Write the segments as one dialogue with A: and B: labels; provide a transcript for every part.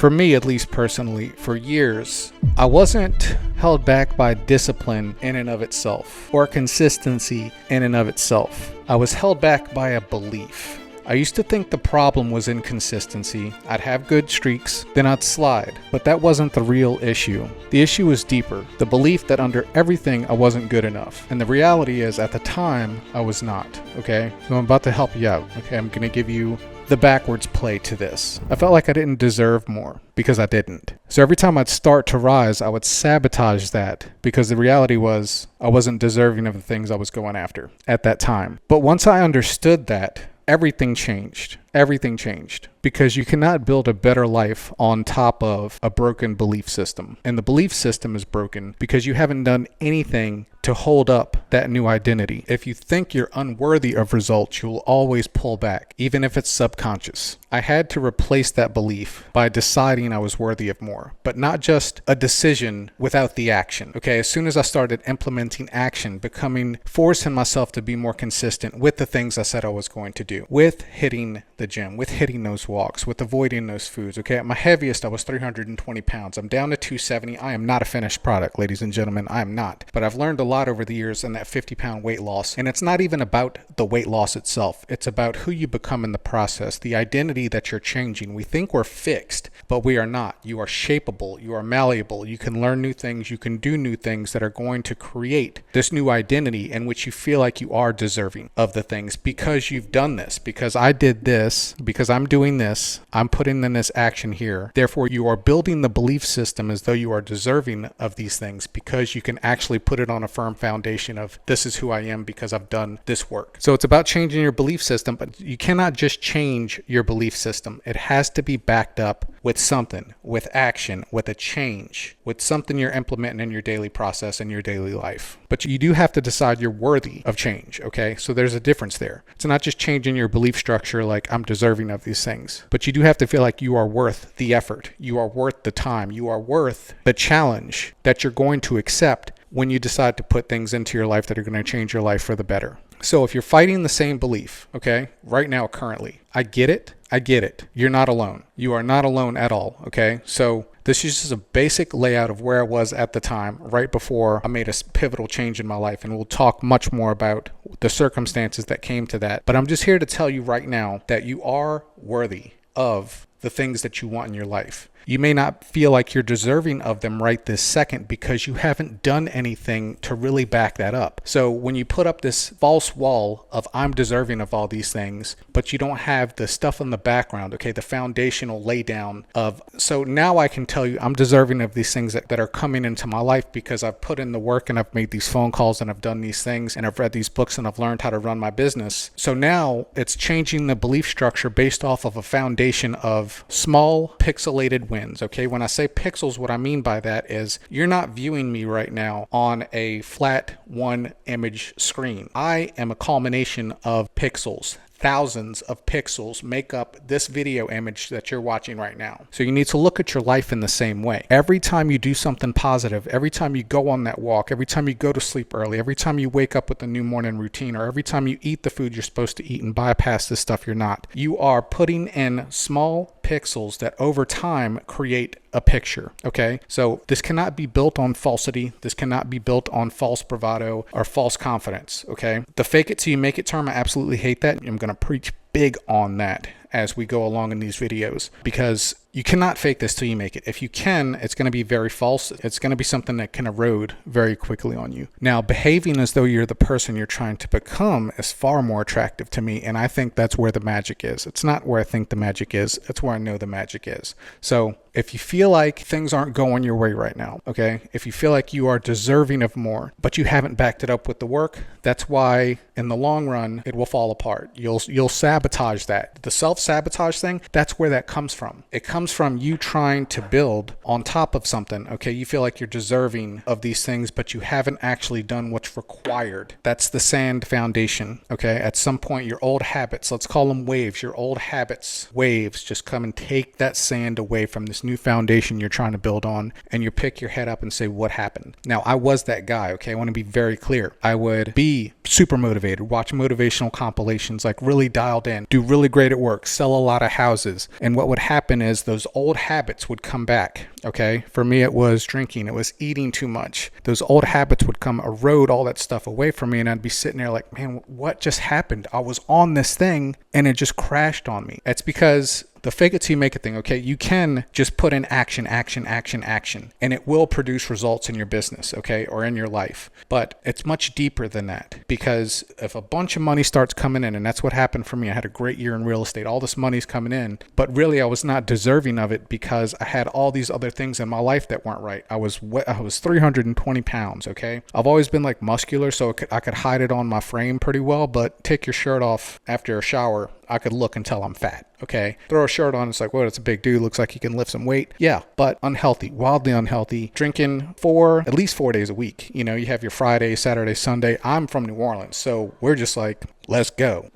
A: for me, at least personally, for years, I wasn't held back by discipline in and of itself or consistency in and of itself. I was held back by a belief. I used to think the problem was inconsistency. I'd have good streaks, then I'd slide. But that wasn't the real issue. The issue was deeper. The belief that under everything I wasn't good enough. And the reality is, at the time, I was not. Okay? So I'm about to help you out. Okay? I'm going to give you the backwards play to this. I felt like I didn't deserve more because I didn't. So every time I'd start to rise, I would sabotage that because the reality was I wasn't deserving of the things I was going after at that time. But once I understood that, everything changed. Everything changed because you cannot build a better life on top of a broken belief system. And the belief system is broken because you haven't done anything to hold up that new identity. If you think you're unworthy of results, you'll always pull back, even if it's subconscious. I had to replace that belief by deciding I was worthy of more, but not just a decision without the action. Okay, as soon as I started implementing action, forcing myself to be more consistent with the things I said I was going to do, with hitting the gym, with hitting those walks, with avoiding those foods. Okay, at my heaviest, I was 320 pounds. I'm down to 270. I am not a finished product, ladies and gentlemen. I am not. But I've learned a lot over the years in that 50-pound weight loss. And it's not even about the weight loss itself. It's about who you become in the process, the identity that you're changing. We think we're fixed, but we are not. You are shapeable. You are malleable. You can learn new things. You can do new things that are going to create this new identity in which you feel like you are deserving of the things because you've done this, because I did this, because I'm doing this, I'm putting in this action here. Therefore, you are building the belief system as though you are deserving of these things because you can actually put it on a firm foundation of this is who I am because I've done this work. So it's about changing your belief system, but you cannot just change your belief system. It has to be backed up with something, with action, with a change, with something you're implementing in your daily process, in your daily life. But you do have to decide you're worthy of change, okay? So there's a difference there. It's not just changing your belief structure like I'm deserving of these things, but you do have to feel like you are worth the effort. You are worth the time. You are worth the challenge that you're going to accept when you decide to put things into your life that are going to change your life for the better. So if you're fighting the same belief, okay, right now, currently, I get it. You're not alone. You are not alone at all, okay? So this is just a basic layout of where I was at the time, right before I made a pivotal change in my life. And we'll talk much more about the circumstances that came to that. But I'm just here to tell you right now that you are worthy of the things that you want in your life. You may not feel like you're deserving of them right this second because you haven't done anything to really back that up. So when you put up this false wall of I'm deserving of all these things, but you don't have the stuff in the background, okay, the foundational laydown of, so now I can tell you I'm deserving of these things that are coming into my life because I've put in the work and I've made these phone calls and I've done these things and I've read these books and I've learned how to run my business. So now it's changing the belief structure based off of a foundation of small pixelated wins. Okay, when I say pixels, what I mean by that is you're not viewing me right now on a flat one image screen. I am a culmination of pixels. Thousands of pixels make up this video image that you're watching right now. So you need to look at your life in the same way. Every time you do something positive, every time you go on that walk, every time you go to sleep early, every time you wake up with a new morning routine, or every time you eat the food you're supposed to eat and bypass the stuff you're not, you are putting in small pixels that over time create a picture. Okay, so this cannot be built on falsity. This cannot be built on false bravado or false confidence. Okay, the fake it till you make it term, I absolutely hate that. I'm going to preach big on that as we go along in these videos because you cannot fake this till you make it. If you can, it's going to be very false. It's going to be something that can erode very quickly on you. Now, behaving as though you're the person you're trying to become is far more attractive to me, and I think that's where the magic is. It's not where I think the magic is. It's where I know the magic is. So if you feel like things aren't going your way right now, okay, if you feel like you are deserving of more, but you haven't backed it up with the work, that's why in the long run, it will fall apart. You'll sabotage that. The self-sabotage thing, that's where that comes from. It comes from you trying to build on top of something, okay? You feel like you're deserving of these things, but you haven't actually done what's required. That's the sand foundation, okay? At some point, your old habits, let's call them waves, your old habits, waves, just come and take that sand away from this new foundation you're trying to build on, and you pick your head up and say, what happened? Now, I was that guy, okay? I want to be very clear. I would be super motivated, watch motivational compilations, like really dialed in, do really great at work, sell a lot of houses. And what would happen is those old habits would come back. Okay. For me, it was drinking. It was eating too much. Those old habits would come erode all that stuff away from me. And I'd be sitting there like, man, what just happened? I was on this thing and it just crashed on me. It's because the fake it till you make it thing, okay? You can just put in action, and it will produce results in your business, okay? Or in your life. But it's much deeper than that, because if a bunch of money starts coming in, and that's what happened for me. I had a great year in real estate. All this money's coming in, but really I was not deserving of it because I had all these other things in my life that weren't right. I was 320 pounds, okay? I've always been like muscular, so I could hide it on my frame pretty well, but take your shirt off after a shower, I could look and tell I'm fat, okay? Throw a shirt on, it's like, whoa, it's a big dude, looks like he can lift some weight. Yeah, but unhealthy, wildly unhealthy. Drinking at least 4 days a week. You know, you have your Friday, Saturday, Sunday. I'm from New Orleans, so we're just like, let's go.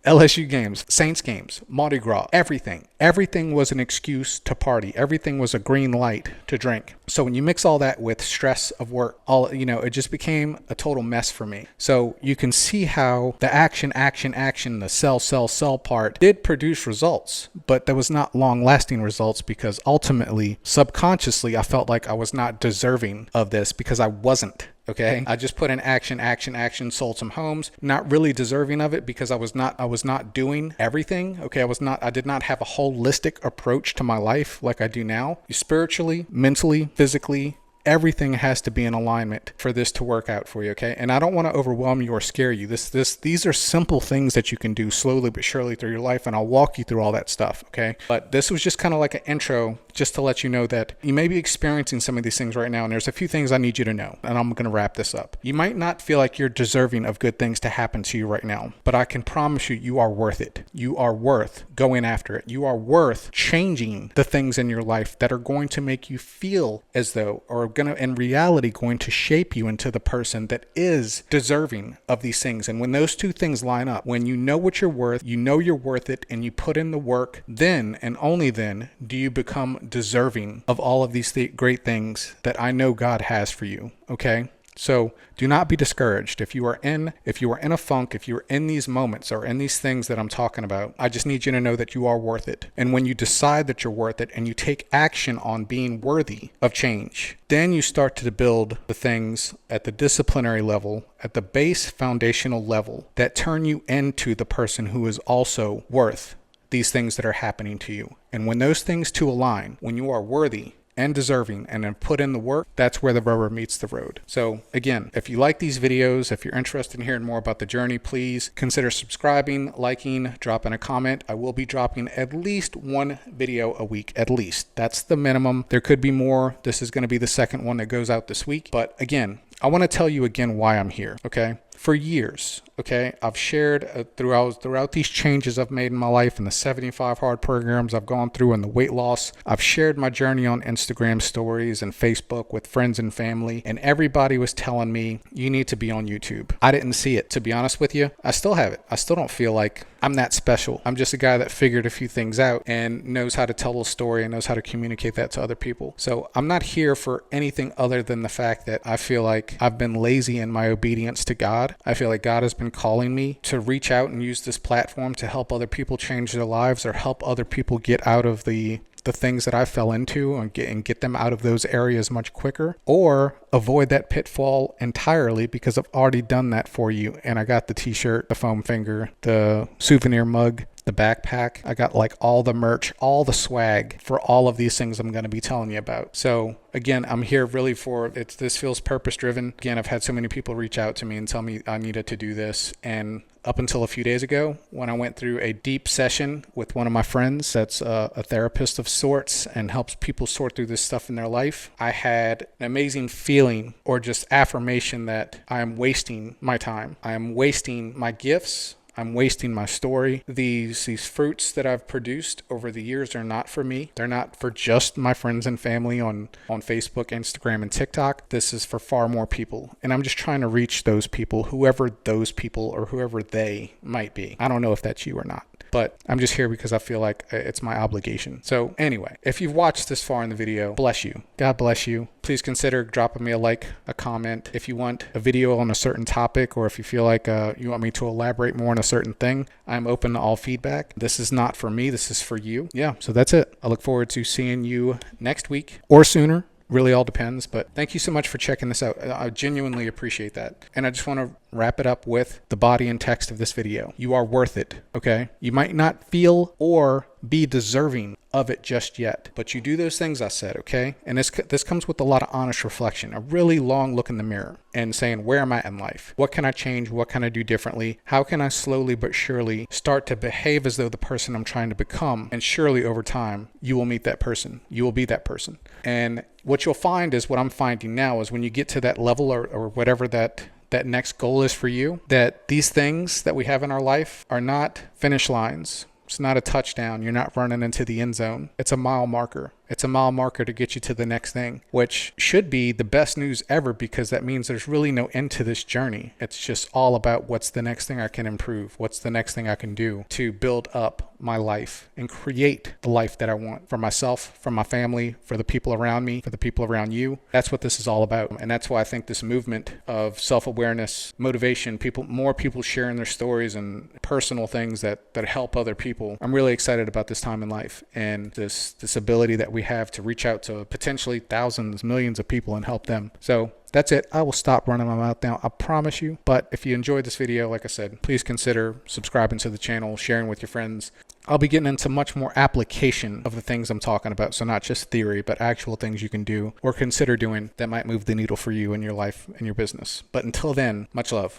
A: LSU games, Saints games, Mardi Gras, everything. Everything was an excuse to party. Everything was a green light to drink. So when you mix all that with stress of work, it just became a total mess for me. So you can see how the action, the sell part did produce results, but there was not long lasting results because ultimately, subconsciously, I felt like I was not deserving of this because I wasn't. Okay. I just put in action, sold some homes, not really deserving of it because I was not doing everything. Okay. I did not have a holistic approach to my life like I do now. Spiritually, mentally, physically, everything has to be in alignment for this to work out for you, okay? And I don't want to overwhelm you or scare you. These are simple things that you can do slowly but surely through your life, and I'll walk you through all that stuff, okay? But this was just kind of like an intro just to let you know that you may be experiencing some of these things right now, and there's a few things I need you to know, and I'm going to wrap this up. You might not feel like you're deserving of good things to happen to you right now, but I can promise you are worth it. You are worth going after it. You are worth changing the things in your life that are going to make you feel as though, or in reality going to shape you into the person that is deserving of these things. And when those two things line up, when you know what you're worth, you know you're worth it, and you put in the work, then and only then do you become deserving of all of these great things that I know God has for you. Okay? So do not be discouraged. If you are in a funk, if you're in these moments or in these things that I'm talking about, I just need you to know that you are worth it. And when you decide that you're worth it and you take action on being worthy of change, then you start to build the things at the disciplinary level, at the base foundational level that turn you into the person who is also worth these things that are happening to you. And when those things two align, when you are worthy and deserving and then put in the work, that's where the rubber meets the road. So again, if you like these videos, if you're interested in hearing more about the journey, please consider subscribing, liking, dropping a comment. I will be dropping at least one video a week, at least. That's the minimum. There could be more. This is going to be the second one that goes out this week. But again, I want to tell you again why I'm here, okay? For years, okay, I've shared throughout these changes I've made in my life and the 75 hard programs I've gone through and the weight loss. I've shared my journey on Instagram stories and Facebook with friends and family, and everybody was telling me, you need to be on YouTube. I didn't see it, to be honest with you. I still have it. I still don't feel like I'm that special. I'm just a guy that figured a few things out and knows how to tell a story and knows how to communicate that to other people. So I'm not here for anything other than the fact that I feel like I've been lazy in my obedience to God. I feel like God has been calling me to reach out and use this platform to help other people change their lives or help other people get out of the things that I fell into and get them out of those areas much quicker, or avoid that pitfall entirely because I've already done that for you. And I got the t-shirt, the foam finger, the souvenir mug, the backpack. I got like all the merch, all the swag for all of these things I'm going to be telling you about. So again, I'm here really this feels purpose driven. Again, I've had so many people reach out to me and tell me I needed to do this. And up until a few days ago, when I went through a deep session with one of my friends that's a therapist of sorts and helps people sort through this stuff in their life, I had an amazing feeling or just affirmation that I am wasting my time. I am wasting my gifts. I'm wasting my story. These fruits that I've produced over the years are not for me. They're not for just my friends and family on Facebook, Instagram, and TikTok. This is for far more people. And I'm just trying to reach those people, whoever those people or whoever they might be. I don't know if that's you or not. but I'm just here because I feel like it's my obligation. So anyway, if you've watched this far in the video, bless you. God bless you. Please consider dropping me a like, a comment. If you want a video on a certain topic, or if you feel like you want me to elaborate more on a certain thing, I'm open to all feedback. This is not for me. This is for you. Yeah, so that's it. I look forward to seeing you next week or sooner. Really all depends, but thank you so much for checking this out. I genuinely appreciate that. And I just want to wrap it up with the body and text of this video. You are worth it, okay? You might not feel or be deserving of it just yet, but you do those things I said, okay? And this comes with a lot of honest reflection, a really long look in the mirror and saying, where am I in life? What can I change? What can I do differently? How can I slowly but surely start to behave as though the person I'm trying to become? And surely over time, you will meet that person. You will be that person. And what you'll find is what I'm finding now is when you get to that level or whatever that next goal is for you, that these things that we have in our life are not finish lines. It's not a touchdown. You're not running into the end zone. It's a mile marker. It's a mile marker to get you to the next thing, which should be the best news ever, because that means there's really no end to this journey. It's just all about what's the next thing I can improve? What's the next thing I can do to build up my life and create the life that I want for myself, for my family, for the people around me, for the people around you. That's what this is all about. And that's why I think this movement of self-awareness, motivation, more people sharing their stories and personal things that help other people. I'm really excited about this time in life and this ability that we have to reach out to potentially thousands, millions of people and help them. So that's it. I will stop running my mouth now, I promise you. But if you enjoyed this video, like I said, please consider subscribing to the channel, sharing with your friends. I'll be getting into much more application of the things I'm talking about. So not just theory, but actual things you can do or consider doing that might move the needle for you in your life and your business. But until then, much love.